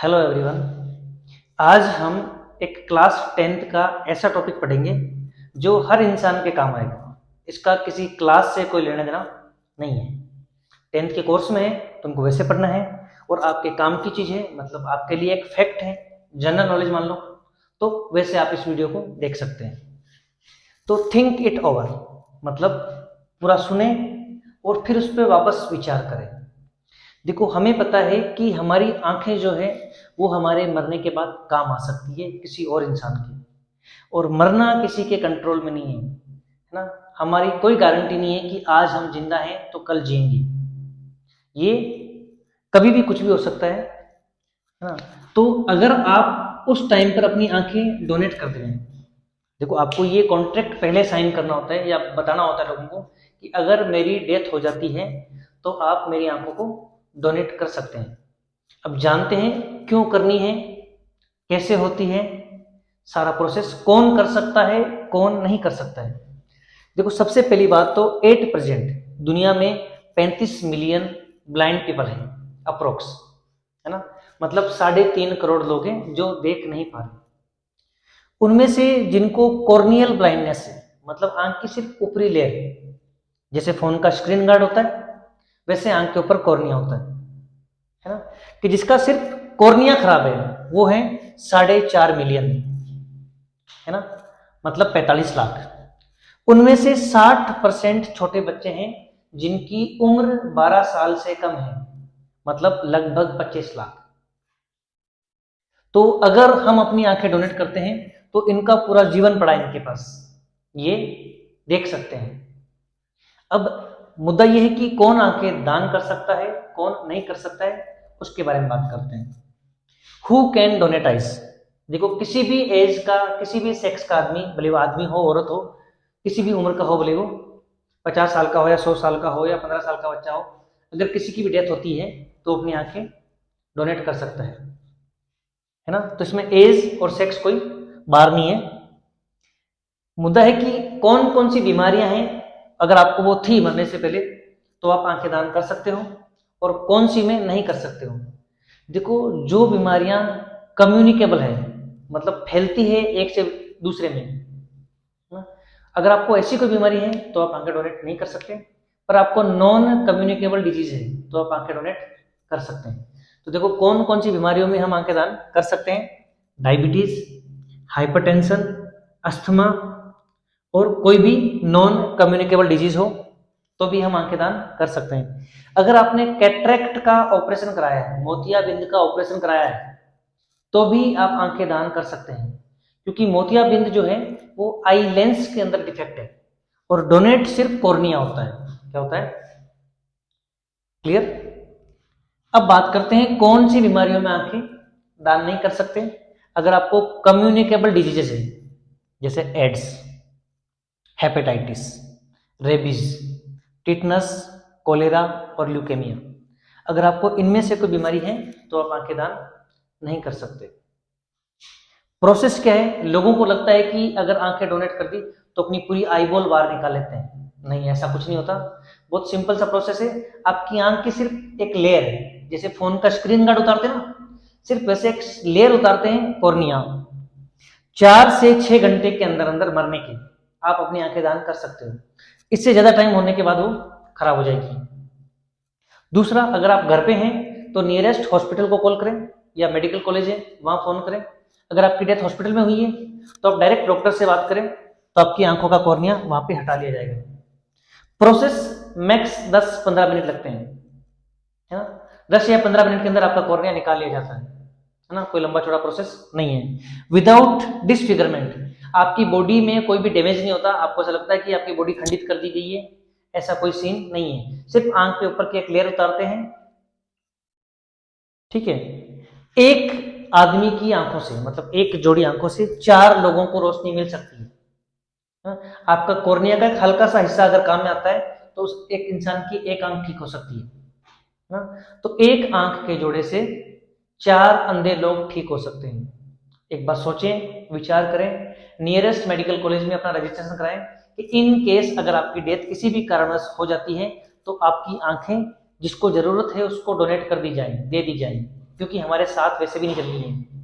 Hello everyone. आज हम एक क्लास 10th का ऐसा टॉपिक पढ़ेंगे जो हर इंसान के काम आएगा। इसका किसी क्लास से कोई लेना देना नहीं है। 10th के कोर्स में है, तुमको वैसे पढ़ना है और आपके काम की चीज़ है, मतलब आपके लिए एक फैक्ट है, जनरल नॉलेज मान लो, तो वैसे आप इस वीडियो को देख सकते हैं। तो थिंक इट ओवर, मतलब पूरा सुने और फिर उस पर वापस विचार करें। देखो, हमें पता है कि हमारी आंखें जो है वो हमारे मरने के बाद काम आ सकती है किसी और इंसान की, और मरना किसी के कंट्रोल में नहीं है ना। हमारी कोई गारंटी नहीं है कि आज हम जिंदा हैं तो कल जिएंगे, ये कभी भी कुछ भी हो सकता है ना। तो अगर आप उस टाइम पर अपनी आंखें डोनेट कर दें, देखो आपको ये कॉन्ट्रैक्ट पहले साइन करना होता है या बताना होता है लोगों को कि अगर मेरी डेथ हो जाती है तो आप मेरी आंखों को डोनेट कर सकते हैं। अब जानते हैं क्यों करनी है, कैसे होती है, सारा प्रोसेस, कौन कर सकता है कौन नहीं कर सकता है। देखो, सबसे पहली बात तो एट प्रेजेंट दुनिया में 35 मिलियन ब्लाइंड पीपल हैं अप्रोक्स, है ना। मतलब 3.5 करोड़ लोग हैं जो देख नहीं पा रहे। उनमें से जिनको कॉर्नियल ब्लाइंडनेस है, मतलब आंख की सिर्फ ऊपरी लेयर, जैसे फोन का स्क्रीन गार्ड होता है वैसे आंख के ऊपर कॉर्निया होता है ना, कि जिसका सिर्फ कॉर्निया खराब है वो है 4.5 मिलियन, है ना, मतलब 45 लाख। उनमें से 60% छोटे बच्चे हैं जिनकी उम्र 12 साल से कम है, मतलब लगभग 25 लाख। तो अगर हम अपनी आंखें डोनेट करते हैं तो इनका पूरा जीवन पड़ा है इनके पास, ये देख सकते हैं। अब मुद्दा यह है कि कौन आंखें दान कर सकता है कौन नहीं कर सकता है, उसके बारे में बात करते हैं। Who can donate eyes. देखो, किसी भी एज का, किसी भी सेक्स का आदमी, भले वो आदमी हो औरत हो, किसी भी उम्र का हो, भले वो 50 साल का हो या 100 साल का हो या 15 साल का बच्चा हो, अगर किसी की भी डेथ होती है तो अपनी आंखें डोनेट कर सकता है ना। तो इसमें एज और सेक्स कोई बार नहीं है। मुद्दा है कि कौन कौन सी बीमारियां हैं, अगर आपको वो थी मरने से पहले तो आप आंखें दान कर सकते हो, और कौन सी में नहीं कर सकते हो। देखो, जो बीमारियां कम्युनिकेबल है, मतलब फैलती है एक से दूसरे में ना, अगर आपको ऐसी कोई बीमारी है तो आप आंखें डोनेट नहीं कर सकते, पर आपको नॉन कम्युनिकेबल डिजीज है तो आप आंखें डोनेट कर सकते हैं। तो देखो, कौन कौन सी बीमारियों में हम आंखें दान कर सकते हैं। डायबिटीज, हाइपरटेंशन, अस्थमा, और कोई भी नॉन कम्युनिकेबल डिजीज हो तो भी हम आंखें दान कर सकते हैं। अगर आपने कैटरेक्ट का ऑपरेशन कराया है, मोतियाबिंद का ऑपरेशन कराया है, तो भी आप आंखें दान कर सकते हैं, क्योंकि मोतियाबिंद जो है वो आई लेंस के अंदर डिफेक्ट है, और डोनेट सिर्फ कॉर्निया होता है। क्या होता है, क्लियर। अब बात करते हैं कौन सी बीमारियों में आंखें दान नहीं कर सकते। अगर आपको कम्युनिकेबल डिजीजेस है, जैसे AIDS, hepatitis, rabies, tetanus, cholera और ल्यूकेमिया, अगर आपको इनमें से कोई बीमारी है तो आप आंखें दान नहीं कर सकते। प्रोसेस क्या है, लोगों को लगता है कि अगर आंखें डोनेट कर दी तो अपनी पूरी आईबॉल बाहर निकाल लेते हैं। नहीं, ऐसा कुछ नहीं होता। बहुत सिंपल सा प्रोसेस है। आपकी आंख की सिर्फ एक लेयर है, जैसे फोन का स्क्रीन गार्ड उतारते हैं ना, सिर्फ वैसे एक लेयर उतारते हैं कॉर्निया। 4 से 6 घंटे के अंदर अंदर मरने की आप अपनी आंखें दान कर सकते हो। इससे ज्यादा टाइम होने के बाद वो खराब हो जाएगी। दूसरा, अगर आप घर पे हैं तो नियरेस्ट हॉस्पिटल को कॉल करें, या मेडिकल कॉलेज है वहां फोन करें। अगर आपकी डेथ हॉस्पिटल में हुई है तो आप डायरेक्ट डॉक्टर से बात करें, तो आपकी आंखों का कॉर्निया वहां पे हटा लिया जाएगा। प्रोसेस मैक्स 10-15 मिनट लगते हैं, है ना। 10 या 15 मिनट के अंदर आपका कॉर्निया निकाल लिया जाता है ना। कोई लंबा चौड़ा प्रोसेस नहीं है। विदाउट डिसफिगरमेंट, आपकी बॉडी में कोई भी डैमेज नहीं होता। आपको ऐसा लगता है कि आपकी बॉडी खंडित कर दी गई है, ऐसा कोई सीन नहीं है। सिर्फ आंख के ऊपर की एक लेयर उतारते हैं, ठीक है। एक आदमी की आंखों से, मतलब एक जोड़ी आंखों से 4 लोगों को रोशनी मिल सकती है। आपका कॉर्निया का एक हल्का सा हिस्सा अगर काम में आता है तो उस एक इंसान की एक आंख ठीक हो सकती है ना। तो एक आंख के जोड़े से 4 अंधे लोग ठीक हो सकते हैं। एक बार सोचें, विचार करें, नियरेस्ट मेडिकल कॉलेज में अपना रजिस्ट्रेशन कराएं कि इन केस अगर आपकी डेथ किसी भी कारणवश हो जाती है तो आपकी आंखें जिसको जरूरत है उसको डोनेट कर दी जाए, दे दी जाए, क्योंकि हमारे साथ वैसे भी नहीं चल रही है।